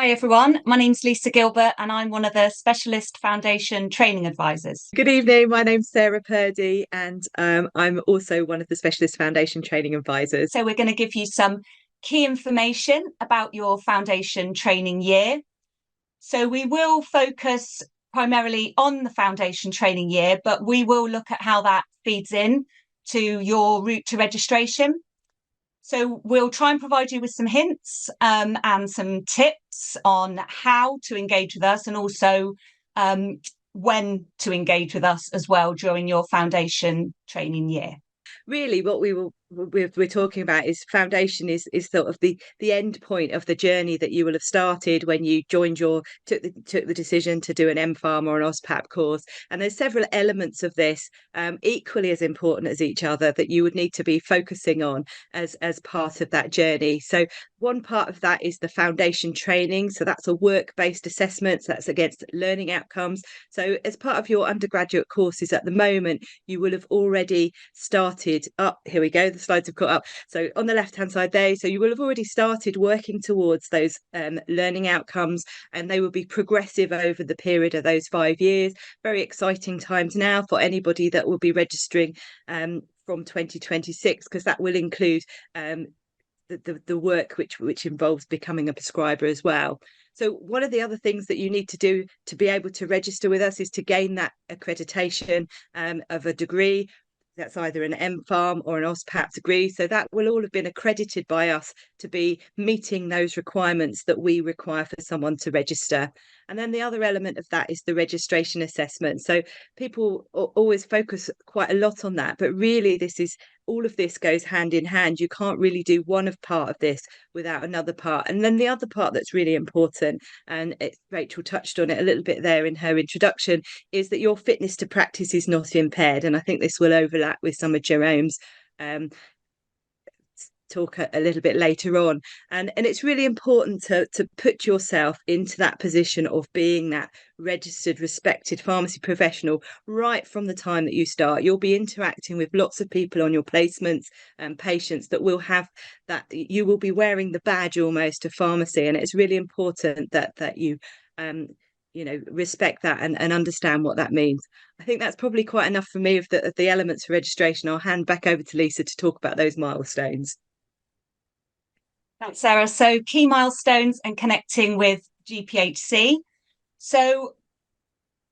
Hi everyone, my name's Lisa Gilbert and I'm one of the Specialist Foundation Training Advisors. Good evening. My name's Sarah Purdy, and I'm also one of the Specialist Foundation Training Advisors. So we're going to give you some key information about your foundation training year. So we will focus primarily on the foundation training year, but we will look at how that feeds in to your route to registration. So we'll try and provide you with some hints and some tips on how to engage with us, and also when to engage with us as well during your foundation training year. Really, what we're talking about is foundation is sort of the end point of the journey that you will have started when you took the decision to do an MPharm or an OSPAP course. And there's several elements of this, equally as important as each other, that you would need to be focusing on as part of that journey. So one part of that is the foundation training. So that's a work-based assessment. So that's against learning outcomes. So as part of your undergraduate courses at the moment, you will have already started up. Here we go. The slides have caught up. So on the left-hand side there, so you will have already started working towards those learning outcomes, and they will be progressive over the period of those 5 years. Very exciting times now for anybody that will be registering from 2026, because that will include the work which involves becoming a prescriber as well. So one of the other things that you need to do to be able to register with us is to gain that accreditation of a degree. That's either an MPharm or an OSPAP degree. So that will all have been accredited by us to be meeting those requirements that we require for someone to register. And then the other element of that is the registration assessment. So people always focus quite a lot on that, but really all of this goes hand in hand. You can't really do one part of this without another part. And then the other part that's really important, and Rachel touched on it a little bit there in her introduction, is that your fitness to practice is not impaired. And I think this will overlap with some of Jerome's talk a little bit later on, and it's really important to put yourself into that position of being that registered, respected pharmacy professional right from the time that you start. You'll be interacting with lots of people on your placements and patients that will have that. You will be wearing the badge almost of pharmacy, and it's really important that you respect that and understand what that means. I think that's probably quite enough for me of the elements for registration. I'll hand back over to Lisa to talk about those milestones. Thanks, Sarah. So key milestones and connecting with GPhC. So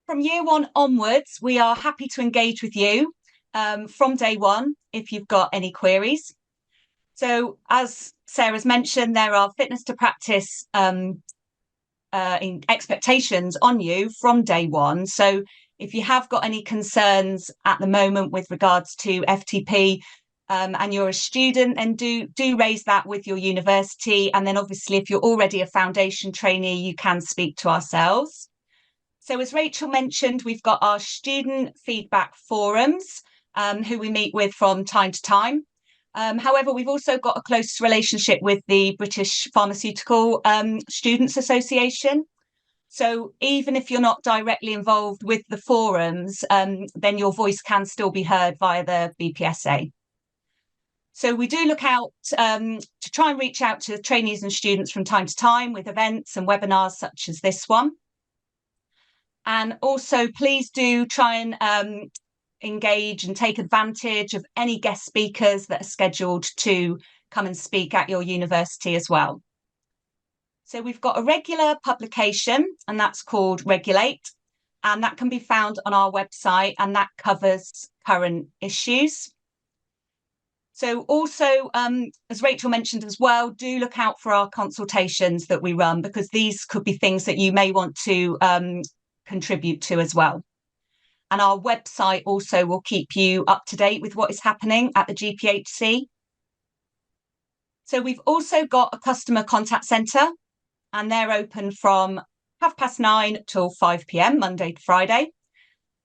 from year one onwards, we are happy to engage with you from day one if you've got any queries. So as Sarah's mentioned, there are fitness to practice expectations on you from day one. So if you have got any concerns at the moment with regards to FTP, and you're a student, and do raise that with your university. And then obviously if you're already a foundation trainee, you can speak to ourselves. So as Rachel mentioned, we've got our student feedback forums who we meet with from time to time. However, we've also got a close relationship with the British Pharmaceutical Students Association. So even if you're not directly involved with the forums, then your voice can still be heard via the BPSA. So we do look out to try and reach out to trainees and students from time to time with events and webinars such as this one. And also please do try and engage and take advantage of any guest speakers that are scheduled to come and speak at your university as well. So we've got a regular publication, and that's called Regulate, and that can be found on our website, and that covers current issues. So also, as Rachel mentioned as well, do look out for our consultations that we run, because these could be things that you may want to contribute to as well. And our website also will keep you up to date with what is happening at the GPhC. So we've also got a customer contact centre, and they're open from 9:30 till 5 p.m, Monday to Friday.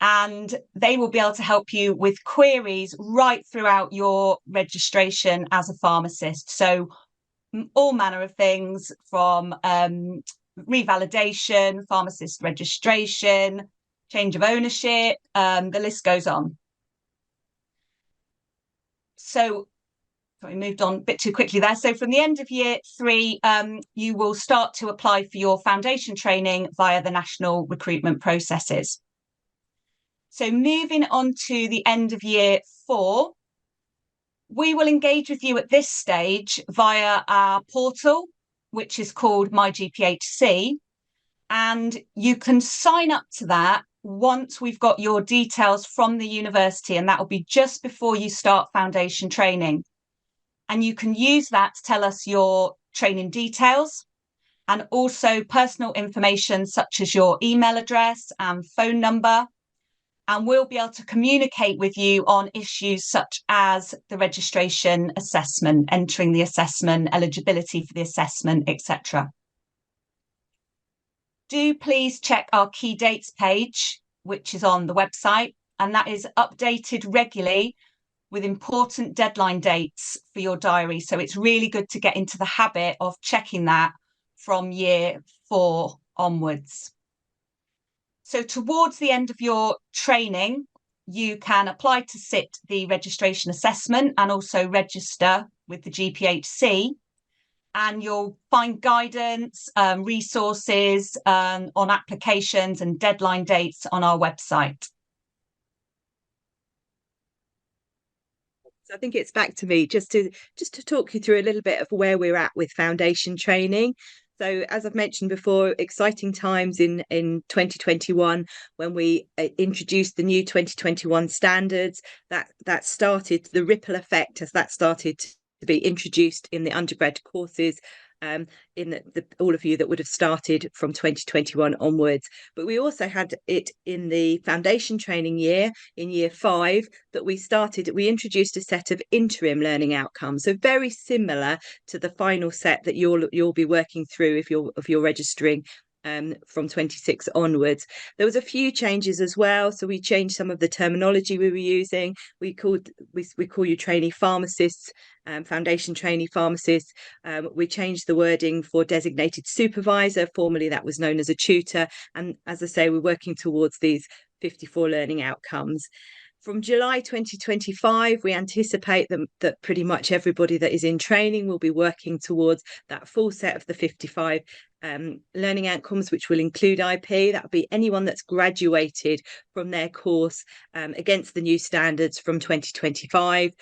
And they will be able to help you with queries right throughout your registration as a pharmacist. So all manner of things from revalidation, pharmacist registration, change of ownership, the list goes on. So Sorry, moved on a bit too quickly there. So from the end of year 3, you will start to apply for your foundation training via the national recruitment processes. So moving on to the end of year 4, we will engage with you at this stage via our portal, which is called My GPhC, and you can sign up to that once we've got your details from the university, and that will be just before you start foundation training. And you can use that to tell us your training details and also personal information such as your email address and phone number. And we'll be able to communicate with you on issues such as the registration assessment, entering the assessment, eligibility for the assessment, etc. Do please check our key dates page, which is on the website, and that is updated regularly with important deadline dates for your diary. So it's really good to get into the habit of checking that from year 4 onwards. So towards the end of your training, you can apply to sit the registration assessment and also register with the GPhC. And you'll find guidance, resources on applications and deadline dates on our website. So I think it's back to me just to talk you through a little bit of where we're at with foundation training. So as I've mentioned before, exciting times in 2021 when we introduced the new 2021 standards. That started the ripple effect as that started to be introduced in the undergrad courses, in all of you that would have started from 2021 onwards. But we also had it in the foundation training year, in year 5, that we introduced a set of interim learning outcomes. So very similar to the final set that you'll be working through if you're registering from 26 onwards. There was a few changes as well. So we changed some of the terminology we were using. We call you trainee pharmacists, foundation trainee pharmacists. We changed the wording for designated supervisor. Formerly that was known as a tutor. And as I say, we're working towards these 54 learning outcomes. From July 2025, we anticipate that pretty much everybody that is in training will be working towards that full set of the 55 learning outcomes, which will include IP. That will be anyone that's graduated from their course against the new standards from 2025.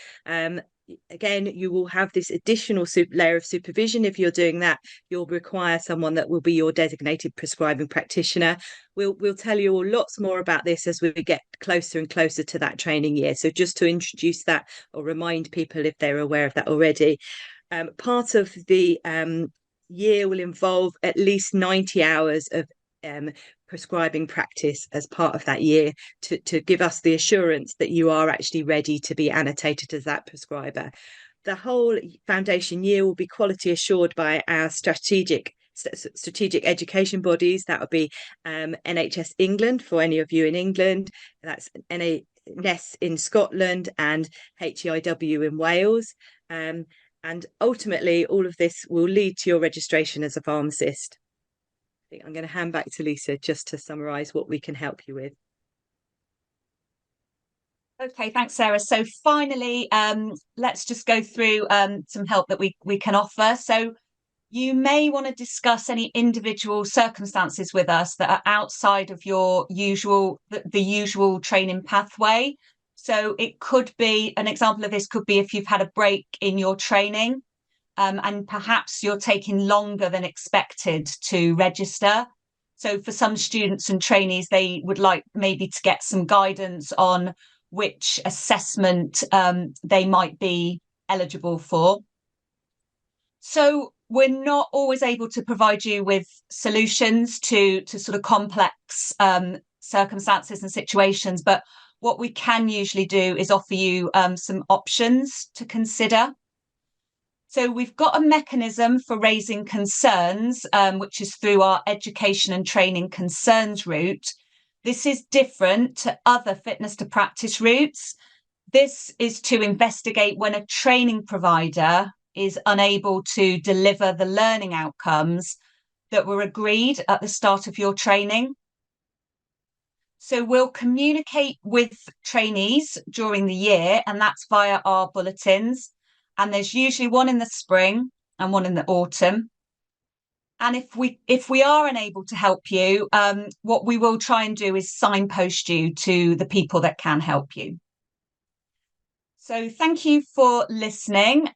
Again, you will have this additional layer of supervision. If you're doing that, you'll require someone that will be your designated prescribing practitioner. We'll tell you all lots more about this as we get closer and closer to that training year. So just to introduce that or remind people if they're aware of that already. Part of the year will involve at least 90 hours of prescribing practice as part of that year to give us the assurance that you are actually ready to be annotated as that prescriber. The whole foundation year will be quality assured by our strategic education bodies. That would be NHS England for any of you in England. That's NHS in Scotland and HEIW in Wales. And ultimately, all of this will lead to your registration as a pharmacist. I think I'm going to hand back to Lisa just to summarise what we can help you with. Okay, thanks, Sarah. So finally, let's just go through some help that we can offer. So you may want to discuss any individual circumstances with us that are outside of your usual training pathway. So it could be, an example of this could be if you've had a break in your training and perhaps you're taking longer than expected to register. So for some students and trainees, they would like maybe to get some guidance on which assessment they might be eligible for. So we're not always able to provide you with solutions to sort of complex circumstances and situations, but what we can usually do is offer you some options to consider. So we've got a mechanism for raising concerns, which is through our education and training concerns route. This is different to other fitness to practice routes. This is to investigate when a training provider is unable to deliver the learning outcomes that were agreed at the start of your training. So we'll communicate with trainees during the year, and that's via our bulletins. and there's usually one in the spring and one in the autumn. And if we are unable to help you, what we will try and do is signpost you to the people that can help you. So thank you for listening.